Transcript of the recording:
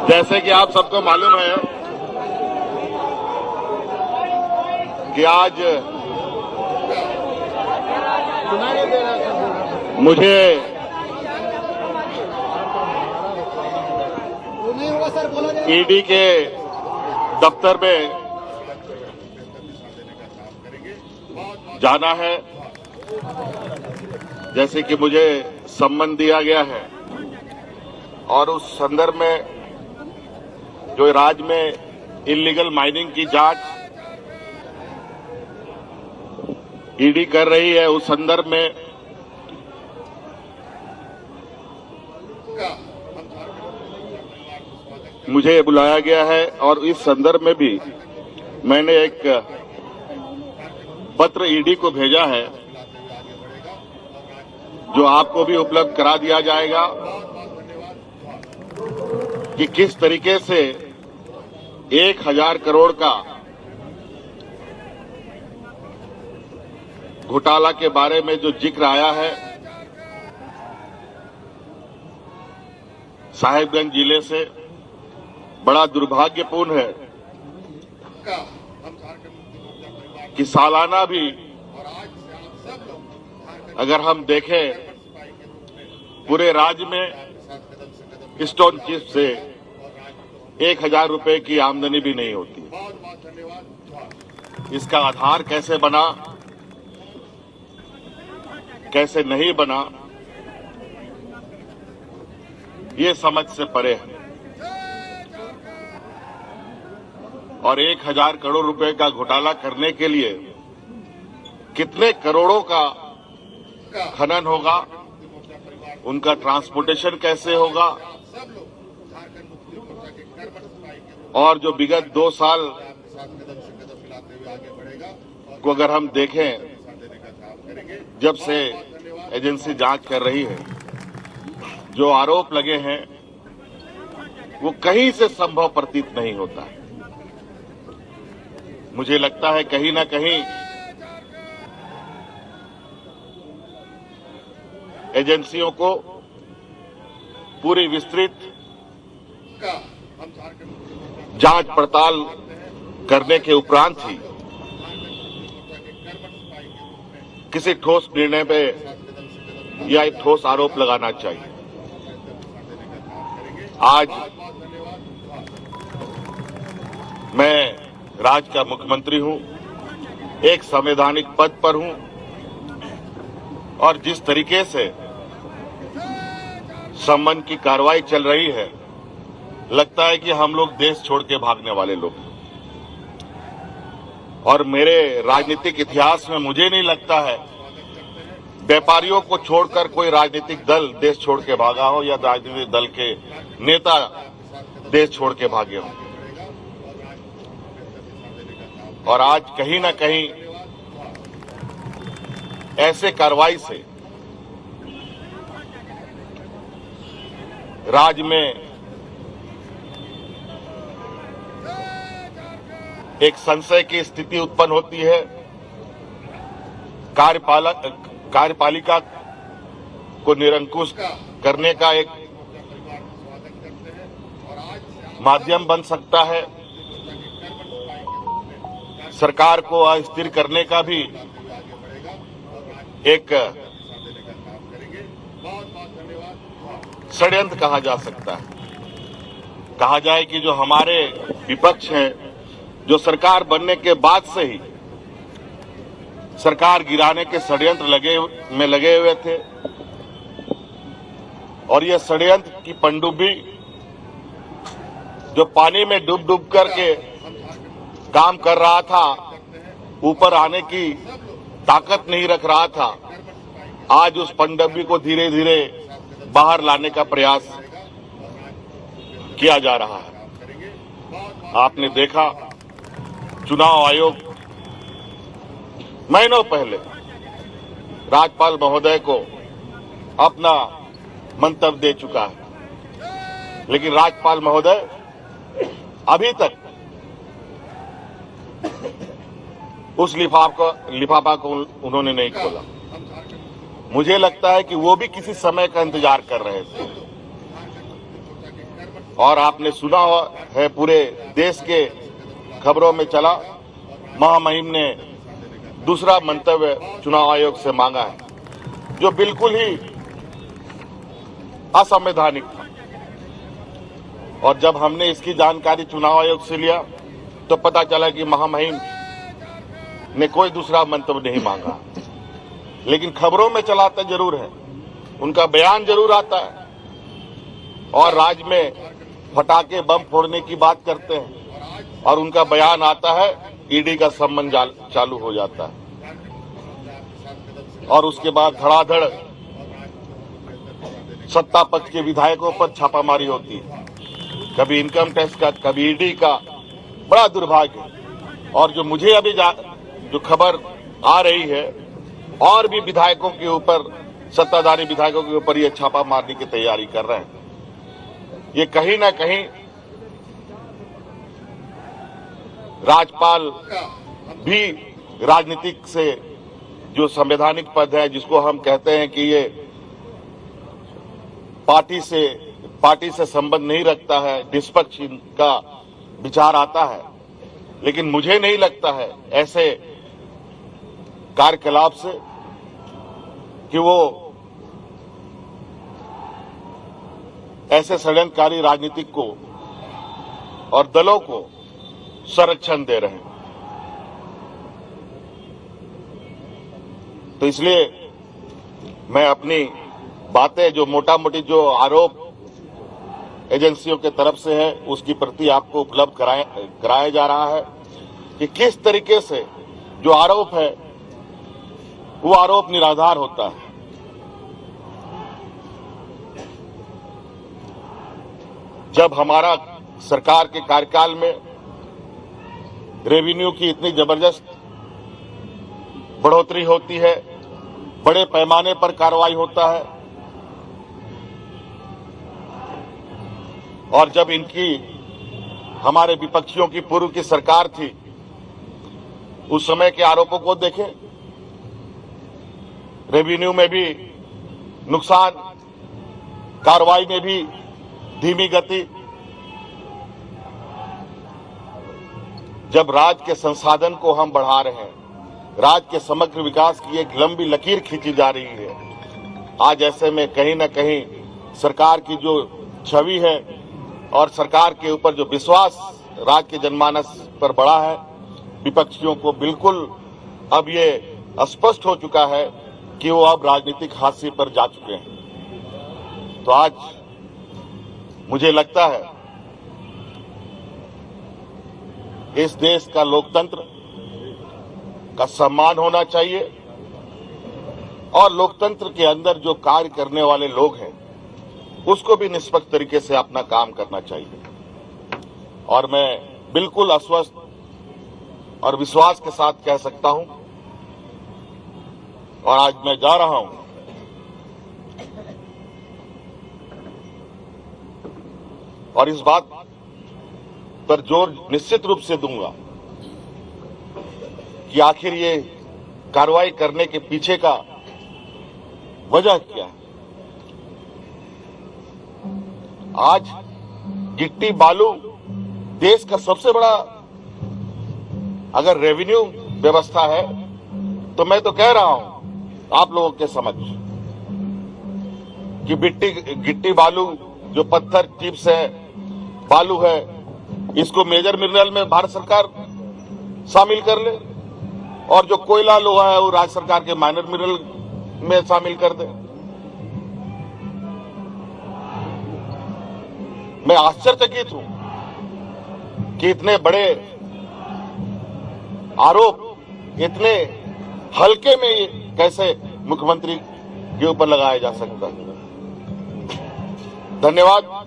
जैसे कि आप सबको मालूम है कि आज मुझे ईडी के दफ्तर में जाना है, जैसे कि मुझे सम्मन दिया गया है और उस संदर्भ में जो राज्य में इल्लीगल माइनिंग की जांच ईडी कर रही है, उस संदर्भ में मुझे बुलाया गया है और इस संदर्भ में भी मैंने एक पत्र ईडी को भेजा है जो आपको भी उपलब्ध करा दिया जाएगा कि किस तरीके से 1000 करोड़ का घोटाला के बारे में जो जिक्र आया है साहिबगंज जिले से, बड़ा दुर्भाग्यपूर्ण है कि सालाना भी अगर हम देखें पूरे राज्य में स्टोन चिप से 1000 रुपए की आमदनी भी नहीं होती। इसका आधार कैसे बना, कैसे नहीं बना, ये समझ से परे है। और 1000 करोड़ रुपए का घोटाला करने के लिए कितने करोड़ों का खनन होगा, उनका ट्रांसपोर्टेशन कैसे होगा, और जो विगत 2 साल को अगर हम देखें, जब से एजेंसी जांच कर रही है, जो आरोप लगे हैं वो कहीं से संभव प्रतीत नहीं होता है। मुझे लगता है कहीं ना कहीं एजेंसियों को पूरी विस्तृत जांच पड़ताल करने के उपरांत ही किसी ठोस निर्णय पे या एक ठोस आरोप लगाना चाहिए। आज मैं राज्य का मुख्यमंत्री हूं, एक संवैधानिक पद पर हूं और जिस तरीके से सम्मन की कार्रवाई चल रही है, लगता है कि हम लोग देश छोड़ के भागने वाले लोग हैं। और मेरे राजनीतिक इतिहास में मुझे नहीं लगता है व्यापारियों को छोड़कर कोई राजनीतिक दल देश छोड़ के भागा हो या राजनीतिक दल के नेता देश छोड़ के भागे हों। और आज कहीं ना कहीं ऐसे कार्रवाई से राज्य में एक संशय की स्थिति उत्पन्न होती है। कार्यपालिका को निरंकुश करने का एक माध्यम बन सकता है, सरकार को अस्थिर करने का भी एक षड्यंत्र कहा जा सकता है। कहा जाए कि जो हमारे विपक्ष हैं, जो सरकार बनने के बाद से ही सरकार गिराने के षड्यंत्र लगे हुए थे और ये षड्यंत्र की पनडुब्बी जो पानी में डूब डूब करके काम कर रहा था, ऊपर आने की ताकत नहीं रख रहा था, आज उस पनडुब्बी को धीरे धीरे बाहर लाने का प्रयास किया जा रहा है। आपने देखा चुनाव आयोग महीनों पहले राज्यपाल महोदय को अपना मंतव्य दे चुका है, लेकिन राज्यपाल महोदय अभी तक उस लिफाफा को उन्होंने नहीं खोला। मुझे लगता है कि वो भी किसी समय का इंतजार कर रहे थे और आपने सुना है पूरे देश के खबरों में चला, महामहिम ने दूसरा मंतव्य चुनाव आयोग से मांगा है, जो बिल्कुल ही असंवैधानिक था। और जब हमने इसकी जानकारी चुनाव आयोग से लिया तो पता चला कि महामहिम ने कोई दूसरा मंतव्य नहीं मांगा, लेकिन खबरों में चलाता जरूर है, उनका बयान जरूर आता है और राज्य में फटाके बम फोड़ने की बात करते हैं और उनका बयान आता है, ईडी का सम्मन चालू हो जाता है और उसके बाद धड़ाधड़ सत्ता पक्ष के विधायकों पर छापामारी होती है, कभी इनकम टैक्स का, कभी ईडी का। बड़ा दुर्भाग्य। और जो मुझे अभी जो खबर आ रही है, और भी विधायकों के ऊपर, सत्ताधारी विधायकों के ऊपर ये छापा मारने की तैयारी कर रहे हैं। ये कहीं ना कहीं राज्यपाल भी राजनीतिक से जो संवैधानिक पद है, जिसको हम कहते हैं कि ये पार्टी से संबंध नहीं रखता है, निष्पक्ष का विचार आता है। लेकिन मुझे नहीं लगता है ऐसे कार्यकलाप से कि वो ऐसे षड्यंत्रकारी राजनीतिक को और दलों को संरक्षण दे रहे हैं। तो इसलिए मैं अपनी बातें, जो मोटा मोटी जो आरोप एजेंसियों के तरफ से है, उसकी प्रति आपको उपलब्ध कराया जा रहा है कि किस तरीके से जो आरोप है वो आरोप निराधार होता है। जब हमारा सरकार के कार्यकाल में रेवेन्यू की इतनी जबरदस्त बढ़ोतरी होती है, बड़े पैमाने पर कार्रवाई होता है, और जब इनकी हमारे विपक्षियों की पूर्व की सरकार थी, उस समय के आरोपों को देखें, रेवेन्यू में भी नुकसान, कार्रवाई में भी धीमी गति। जब राज्य के संसाधन को हम बढ़ा रहे हैं, राज्य के समग्र विकास की एक लंबी लकीर खींची जा रही है, आज ऐसे में कहीं न कहीं सरकार की जो छवि है और सरकार के ऊपर जो विश्वास राज्य के जनमानस पर बढ़ा है, विपक्षियों को बिल्कुल अब ये स्पष्ट हो चुका है कि वो अब राजनीतिक हाशिए पर जा चुके हैं। तो आज मुझे लगता है इस देश का लोकतंत्र का सम्मान होना चाहिए और लोकतंत्र के अंदर जो कार्य करने वाले लोग हैं उसको भी निष्पक्ष तरीके से अपना काम करना चाहिए। और मैं बिल्कुल आश्वस्त और विश्वास के साथ कह सकता हूं, और आज मैं जा रहा हूं, और इस बात पर जोर निश्चित रूप से दूंगा कि आखिर ये कार्रवाई करने के पीछे का वजह क्या है। आज गिट्टी बालू देश का सबसे बड़ा अगर रेवेन्यू व्यवस्था है, तो मैं तो कह रहा हूं आप लोगों के समक्ष कि गिट्टी बालू जो पत्थर चिप्स है, बालू है, इसको मेजर मिनरल में भारत सरकार शामिल कर ले, और जो कोयला लोहा है वो राज्य सरकार के माइनर मिनरल में शामिल कर दे। मैं आश्चर्यचकित हूं कि इतने बड़े आरोप इतने हल्के में कैसे मुख्यमंत्री के ऊपर लगाया जा सकता है। धन्यवाद।